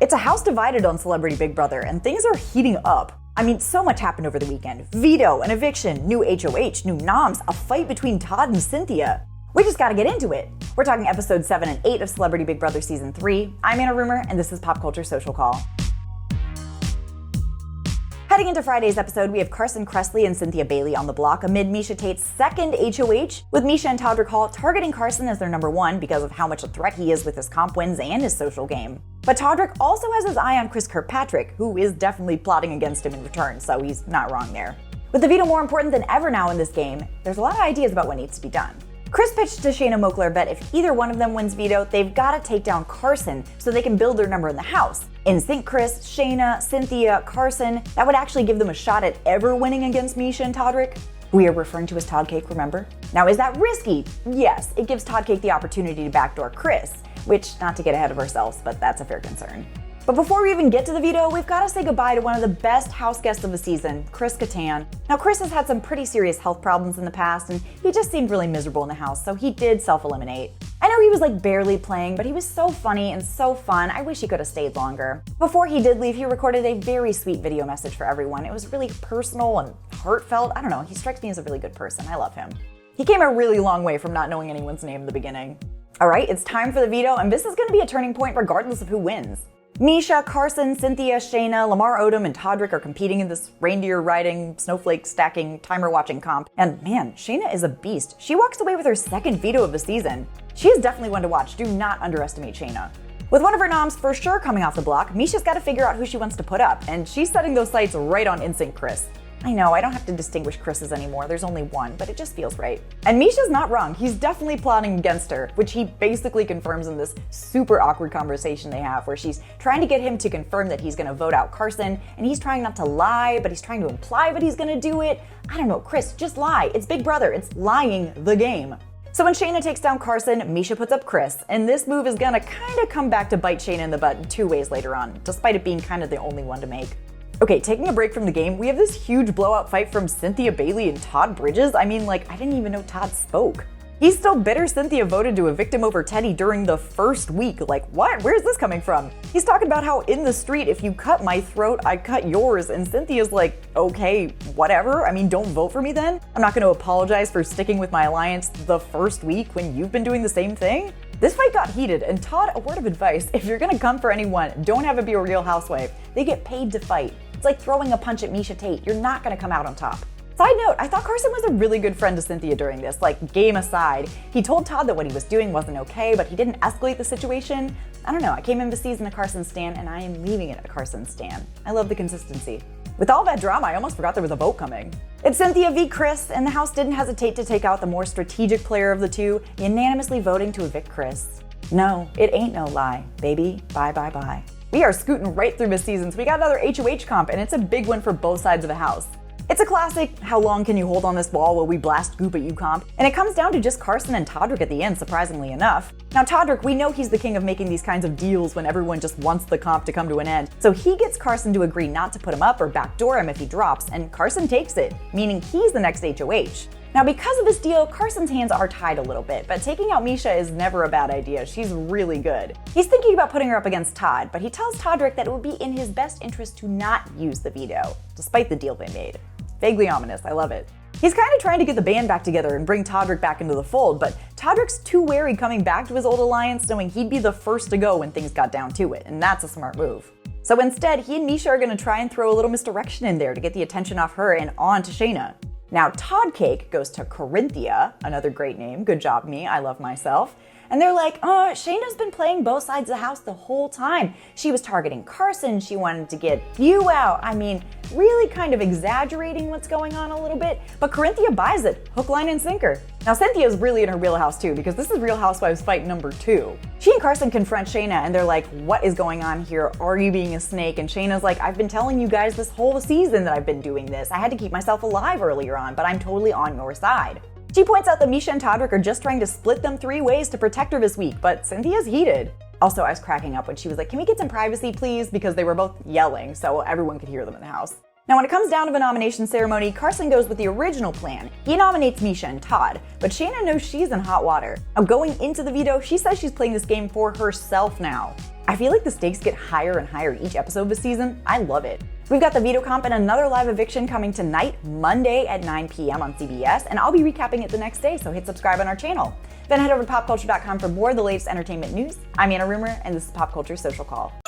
It's a house divided on Celebrity Big Brother, and things are heating up. I mean, so much happened over the weekend. Veto, an eviction, new HOH, new noms, a fight between Todd and Cynthia. We just gotta get into it. We're talking episodes 7 and 8 of Celebrity Big Brother Season 3. I'm Anna Rumer, and this is Pop Culture Social Call. Heading into Friday's episode, we have Carson Kressley and Cynthia Bailey on the block amid Miesha Tate's second HOH, with Miesha and Todrick Hall targeting Carson as their number one because of how much a threat he is with his comp wins and his social game. But Todrick also has his eye on Chris Kirkpatrick, who is definitely plotting against him in return, so he's not wrong there. With the veto more important than ever now in this game, there's a lot of ideas about what needs to be done. Chris pitched to Shayna Moakler bet if either one of them wins veto, they've got to take down Carson so they can build their number in the house. In sync Chris, Shayna, Cynthia, Carson, that would actually give them a shot at ever winning against Miesha and Todrick, who we are referring to as Todd Cake, remember? Now, is that risky? Yes, it gives Todd Cake the opportunity to backdoor Chris, which, not to get ahead of ourselves, but that's a fair concern. But before we even get to the veto, we've got to say goodbye to one of the best house guests of the season, Chris Kattan. Now, Chris has had some pretty serious health problems in the past, and he just seemed really miserable in the house, so he did self-eliminate. I know he was barely playing, but he was so funny and so fun, I wish he could have stayed longer. Before he did leave, he recorded a very sweet video message for everyone. It was really personal and heartfelt. I don't know, he strikes me as a really good person. I love him. He came a really long way from not knowing anyone's name in the beginning. All right, it's time for the veto, and this is going to be a turning point regardless of who wins. Miesha, Carson, Cynthia, Shayna, Lamar Odom, and Todrick are competing in this reindeer riding, snowflake stacking, timer watching comp. And man, Shayna is a beast. She walks away with her second veto of the season. She is definitely one to watch. Do not underestimate Shayna. With one of her noms for sure coming off the block, Miesha's got to figure out who she wants to put up, and she's setting those sights right on Instinct Chris. I know, I don't have to distinguish Chris's anymore, there's only one, but it just feels right. And Miesha's not wrong, he's definitely plotting against her, which he basically confirms in this super awkward conversation they have, where she's trying to get him to confirm that he's gonna vote out Carson, and he's trying not to lie, but he's trying to imply that he's gonna do it. I don't know, Chris, just lie. It's Big Brother, it's lying the game. So when Shayna takes down Carson, Miesha puts up Chris, and this move is gonna kinda come back to bite Shayna in the butt in two ways later on, despite it being kind of the only one to make. Okay, taking a break from the game, we have this huge blowout fight from Cynthia Bailey and Todd Bridges. I mean, I didn't even know Todd spoke. He's still bitter Cynthia voted to evict him over Teddy during the first week. What? Where's this coming from? He's talking about how in the street, if you cut my throat, I cut yours. And Cynthia's like, okay, whatever. I mean, don't vote for me then. I'm not gonna apologize for sticking with my alliance the first week when you've been doing the same thing. This fight got heated, and Todd, a word of advice, if you're gonna come for anyone, don't have it be a real housewife. They get paid to fight. It's like throwing a punch at Miesha Tate. You're not gonna come out on top. Side note, I thought Carson was a really good friend to Cynthia during this, game aside. He told Todd that what he was doing wasn't okay, but he didn't escalate the situation. I don't know, I came in this season a Carson stan, and I am leaving it a Carson stan. I love the consistency. With all that drama, I almost forgot there was a vote coming. It's Cynthia v. Chris, and the house didn't hesitate to take out the more strategic player of the two, unanimously voting to evict Chris. No, it ain't no lie, baby. Bye, bye, bye. We are scooting right through this season, so we got another HOH comp, and it's a big one for both sides of the house. It's a classic, how long can you hold on this wall while we blast goop at you comp, and it comes down to just Carson and Todrick at the end, surprisingly enough. Now Todrick, we know he's the king of making these kinds of deals when everyone just wants the comp to come to an end, so he gets Carson to agree not to put him up or backdoor him if he drops, and Carson takes it, meaning he's the next HOH. Now because of this deal, Carson's hands are tied a little bit, but taking out Miesha is never a bad idea. She's really good. He's thinking about putting her up against Todd, but he tells Todrick that it would be in his best interest to not use the veto, despite the deal they made. Vaguely ominous, I love it. He's kind of trying to get the band back together and bring Todrick back into the fold, but Todrick's too wary coming back to his old alliance, knowing he'd be the first to go when things got down to it, and that's a smart move. So instead, he and Miesha are gonna try and throw a little misdirection in there to get the attention off her and on to Shayna. Now Todd Cake goes to Corinthia, another great name, good job me, I love myself. And they're like, Shayna's been playing both sides of the house the whole time. She was targeting Carson, she wanted to get you out. I mean, really kind of exaggerating what's going on a little bit, but Corinthia buys it, hook, line, and sinker. Now Cynthia's really in her wheelhouse too, because this is Real Housewives fight number 2. She and Carson confront Shayna and they're like, what is going on here? Are you being a snake? And Shayna's like, I've been telling you guys this whole season that I've been doing this. I had to keep myself alive earlier on, but I'm totally on your side. She points out that Miesha and Todrick are just trying to split them 3 ways to protect her this week, but Cynthia's heated. Also, I was cracking up when she was like, can we get some privacy please? Because they were both yelling, so everyone could hear them in the house. Now when it comes down to the nomination ceremony, Carson goes with the original plan. He nominates Miesha and Todd, but Shayna knows she's in hot water. Now going into the veto, she says she's playing this game for herself now. I feel like the stakes get higher and higher each episode this season. I love it. We've got the Veto comp and another live eviction coming tonight, Monday at 9 p.m. on CBS, and I'll be recapping it the next day, so hit subscribe on our channel. Then head over to popculture.com for more of the latest entertainment news. I'm Anna Rumer, and this is Pop Culture Social Call.